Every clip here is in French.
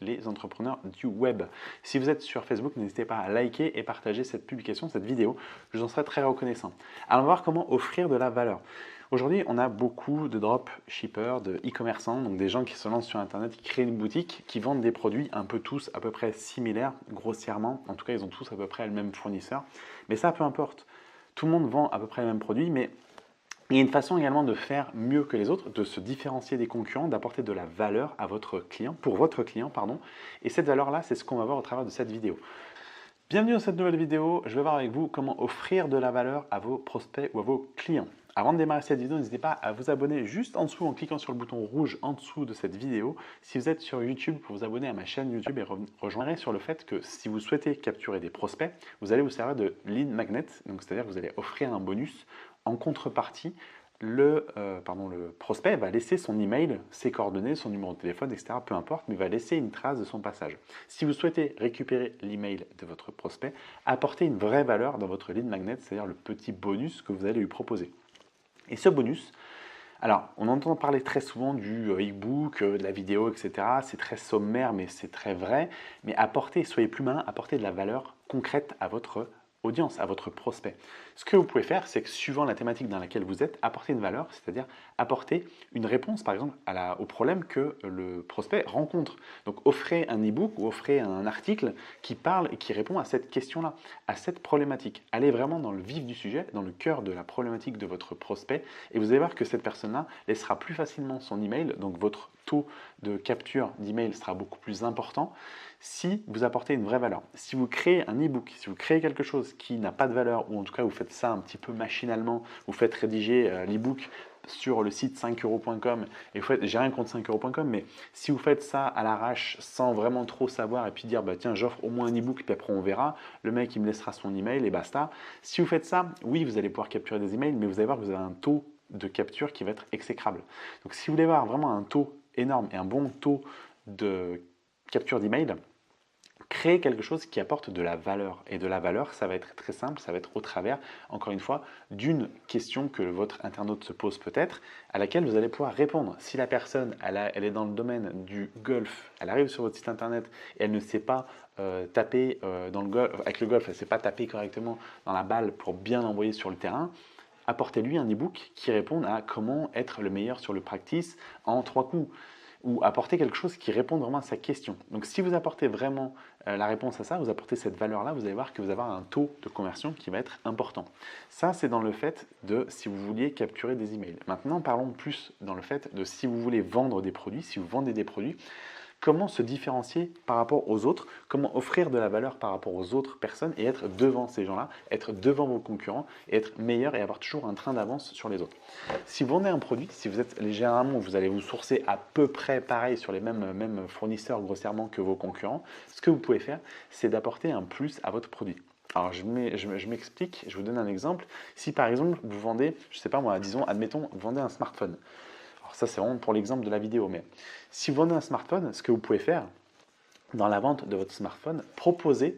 les entrepreneurs du web. Si vous êtes sur Facebook, n'hésitez pas à liker et partager cette publication, cette vidéo. Je vous en serai très reconnaissant. Alors, on va voir comment offrir de la valeur. Aujourd'hui, on a beaucoup de dropshippers, de e-commerçants, donc des gens qui se lancent sur Internet, qui créent une boutique, qui vendent des produits un peu tous à peu près similaires, grossièrement. En tout cas, ils ont tous à peu près le même fournisseur. Mais ça, peu importe. Tout le monde vend à peu près les mêmes produits, mais il y a une façon également de faire mieux que les autres, de se différencier des concurrents, d'apporter de la valeur à votre client, pour votre client, pardon. Et cette valeur-là, c'est ce qu'on va voir au travers de cette vidéo. Bienvenue dans cette nouvelle vidéo. Je vais voir avec vous comment offrir de la valeur à vos prospects ou à vos clients. Avant de démarrer cette vidéo, n'hésitez pas à vous abonner juste en dessous en cliquant sur le bouton rouge en dessous de cette vidéo. Si vous êtes sur YouTube, pour vous abonner à ma chaîne YouTube et rejoindre sur le fait que si vous souhaitez capturer des prospects, vous allez vous servir de lead magnet, donc c'est-à-dire que vous allez offrir un bonus. En contrepartie, le prospect va laisser son email, ses coordonnées, son numéro de téléphone, etc. Peu importe, mais va laisser une trace de son passage. Si vous souhaitez récupérer l'email de votre prospect, apportez une vraie valeur dans votre lead magnet, c'est-à-dire le petit bonus que vous allez lui proposer. Et ce bonus, alors on entend parler très souvent du e-book, de la vidéo, etc. C'est très sommaire, mais c'est très vrai. Mais apportez, soyez plus malin, apportez de la valeur concrète à votre audience, à votre prospect. Ce que vous pouvez faire, c'est que suivant la thématique dans laquelle vous êtes, apporter une valeur, c'est-à-dire apporter une réponse, par exemple, au problème que le prospect rencontre. Donc, offrez un e-book ou offrez un article qui parle et qui répond à cette question-là, à cette problématique. Allez vraiment dans le vif du sujet, dans le cœur de la problématique de votre prospect, et vous allez voir que cette personne-là laissera plus facilement son email, donc votre taux de capture d'email sera beaucoup plus important si vous apportez une vraie valeur. Si vous créez un e-book, si vous créez quelque chose qui n'a pas de valeur, ou en tout cas vous faites ça un petit peu machinalement, vous faites rédiger l'e-book sur le site 5euros.com et vous faites, j'ai rien contre 5euros.com, mais si vous faites ça à l'arrache sans vraiment trop savoir et puis dire bah tiens j'offre au moins un e-book puis après on verra, le mec il me laissera son email et basta. Si vous faites ça, oui vous allez pouvoir capturer des emails, mais vous allez voir que vous avez un taux de capture qui va être exécrable. Donc si vous voulez avoir vraiment un taux énorme et un bon taux de capture d'email, créer quelque chose qui apporte de la valeur. Et de la valeur, ça va être très simple, ça va être au travers, encore une fois, d'une question que votre internaute se pose peut-être, à laquelle vous allez pouvoir répondre. Si la personne, elle est dans le domaine du golf, elle arrive sur votre site internet et elle ne sait pas taper dans le golf, avec le golf, elle ne sait pas taper correctement dans la balle pour bien l'envoyer sur le terrain, apportez-lui un e-book qui réponde à comment être le meilleur sur le practice en 3 coups, ou apporter quelque chose qui réponde vraiment à sa question. Donc si vous apportez vraiment la réponse à ça, vous apportez cette valeur-là, vous allez voir que vous allez avoir un taux de conversion qui va être important. Ça, c'est dans le fait de si vous vouliez capturer des emails. Maintenant, parlons plus dans le fait de si vous voulez vendre des produits, si vous vendez des produits, comment se différencier par rapport aux autres, comment offrir de la valeur par rapport aux autres personnes et être devant ces gens-là, être devant vos concurrents et être meilleur et avoir toujours un train d'avance sur les autres. Si vous vendez un produit, si vous êtes généralement, vous allez vous sourcer à peu près pareil sur les mêmes fournisseurs grossièrement que vos concurrents, ce que vous pouvez faire, c'est d'apporter un plus à votre produit. Alors je m'explique, je vous donne un exemple. Si par exemple vous vendez, je ne sais pas moi, disons, admettons, vous vendez un smartphone. Alors ça c'est vraiment pour l'exemple de la vidéo, mais si vous vendez un smartphone, ce que vous pouvez faire dans la vente de votre smartphone, proposer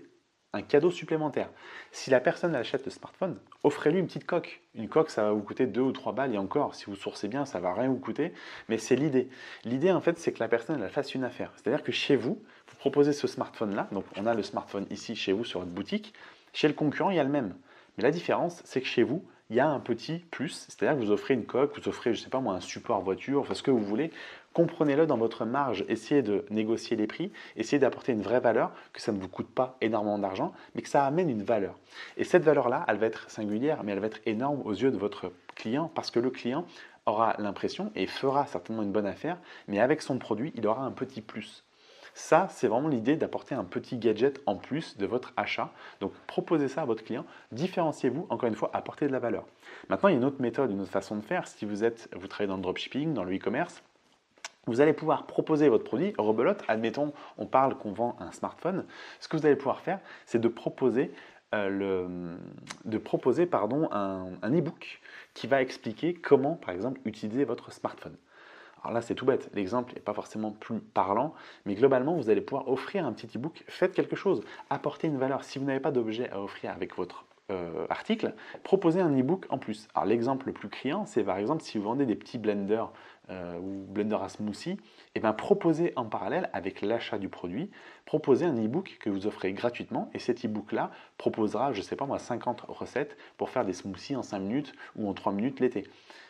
un cadeau supplémentaire. Si la personne achète le smartphone, offrez-lui une petite coque. Une coque, ça va vous coûter 2 ou 3 balles et encore, si vous sourcez bien, ça ne va rien vous coûter, mais c'est l'idée. L'idée, en fait, c'est que la personne elle fasse une affaire. C'est-à-dire que chez vous, vous proposez ce smartphone-là, donc on a le smartphone ici chez vous sur votre boutique, chez le concurrent, il y a le même. Mais la différence, c'est que chez vous, il y a un petit plus, c'est-à-dire que vous offrez une coque, vous offrez, je ne sais pas moi, un support voiture, enfin ce que vous voulez, comprenez-le dans votre marge, essayez de négocier les prix, essayez d'apporter une vraie valeur, que ça ne vous coûte pas énormément d'argent, mais que ça amène une valeur. Et cette valeur-là, elle va être singulière, mais elle va être énorme aux yeux de votre client, parce que le client aura l'impression, et fera certainement une bonne affaire, mais avec son produit, il aura un petit plus. Ça, c'est vraiment l'idée d'apporter un petit gadget en plus de votre achat. Donc, proposez ça à votre client, différenciez-vous, encore une fois, apportez de la valeur. Maintenant, il y a une autre méthode, une autre façon de faire. Si vous travaillez dans le dropshipping, dans le e-commerce, vous allez pouvoir proposer votre produit, rebelote, admettons, on parle qu'on vend un smartphone. Ce que vous allez pouvoir faire, c'est de proposer un e-book qui va expliquer comment, par exemple, utiliser votre smartphone. Alors là, c'est tout bête, l'exemple n'est pas forcément plus parlant, mais globalement, vous allez pouvoir offrir un petit e-book, faites quelque chose, apportez une valeur. Si vous n'avez pas d'objet à offrir avec votre article, proposez un e-book en plus. Alors l'exemple le plus criant, c'est par exemple si vous vendez des petits blenders ou blender à smoothie, et bien proposez en parallèle avec l'achat du produit, proposez un e-book que vous offrez gratuitement et cet e-book-là proposera, je ne sais pas moi, 50 recettes pour faire des smoothies en 5 minutes ou en 3 minutes l'été.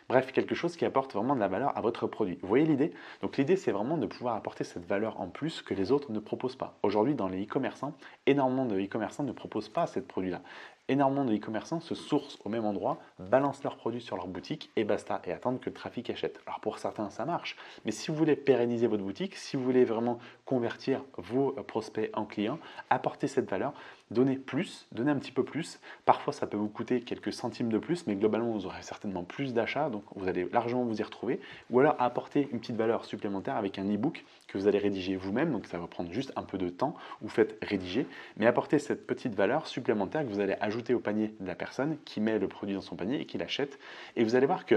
Bref, quelque chose qui apporte vraiment de la valeur à votre produit. Vous voyez l'idée? Donc l'idée, c'est vraiment de pouvoir apporter cette valeur en plus que les autres ne proposent pas. Aujourd'hui, dans les e-commerçants, énormément de e-commerçants ne proposent pas ce produit-là. Énormément de e-commerçants se sourcent au même endroit, balancent leurs produits sur leur boutique et basta, et attendent que le trafic achète. Alors pour certains, ça marche, mais si vous voulez pérenniser votre boutique, si vous voulez vraiment convertir vos prospects en clients, apporter cette valeur, donnez plus, donnez un petit peu plus. Parfois, ça peut vous coûter quelques centimes de plus, mais globalement, vous aurez certainement plus d'achats, donc vous allez largement vous y retrouver. Ou alors apporter une petite valeur supplémentaire avec un e-book que vous allez rédiger vous-même, donc ça va prendre juste un peu de temps, vous faites rédiger, mais apporter cette petite valeur supplémentaire que vous allez ajouter au panier de la personne qui met le produit dans son panier et qui l'achète. Et vous allez voir que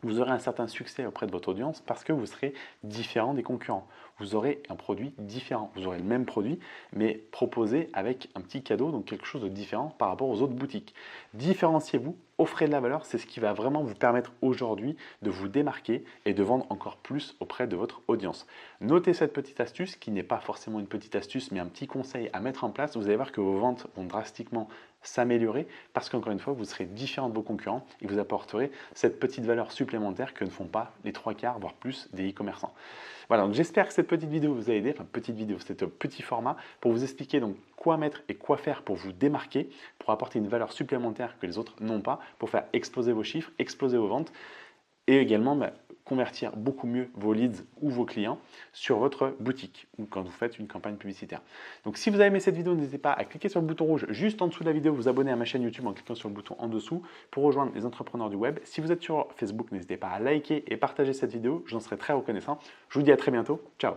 vous aurez un certain succès auprès de votre audience parce que vous serez différent des concurrents. Vous aurez un produit différent. Vous aurez le même produit, mais proposé avec un petit cadeau, donc quelque chose de différent par rapport aux autres boutiques. Différenciez-vous, offrez de la valeur, c'est ce qui va vraiment vous permettre aujourd'hui de vous démarquer et de vendre encore plus auprès de votre audience. Notez cette petite astuce qui n'est pas forcément une petite astuce, mais un petit conseil à mettre en place. Vous allez voir que vos ventes vont drastiquement s'améliorer parce qu'encore une fois, vous serez différent de vos concurrents et vous apporterez cette petite valeur supplémentaire que ne font pas les 3/4, voire plus des e-commerçants. Voilà, donc j'espère que cette petite vidéo vous a aidé, enfin petite vidéo, c'était un petit format pour vous expliquer donc quoi mettre et quoi faire pour vous démarquer, pour apporter une valeur supplémentaire que les autres n'ont pas, pour faire exploser vos chiffres, exploser vos ventes et également convertir beaucoup mieux vos leads ou vos clients sur votre boutique ou quand vous faites une campagne publicitaire. Donc si vous avez aimé cette vidéo, n'hésitez pas à cliquer sur le bouton rouge juste en dessous de la vidéo, vous abonner à ma chaîne YouTube en cliquant sur le bouton en dessous pour rejoindre les entrepreneurs du web. Si vous êtes sur Facebook, n'hésitez pas à liker et partager cette vidéo, j'en serai très reconnaissant. Je vous dis à très bientôt, ciao.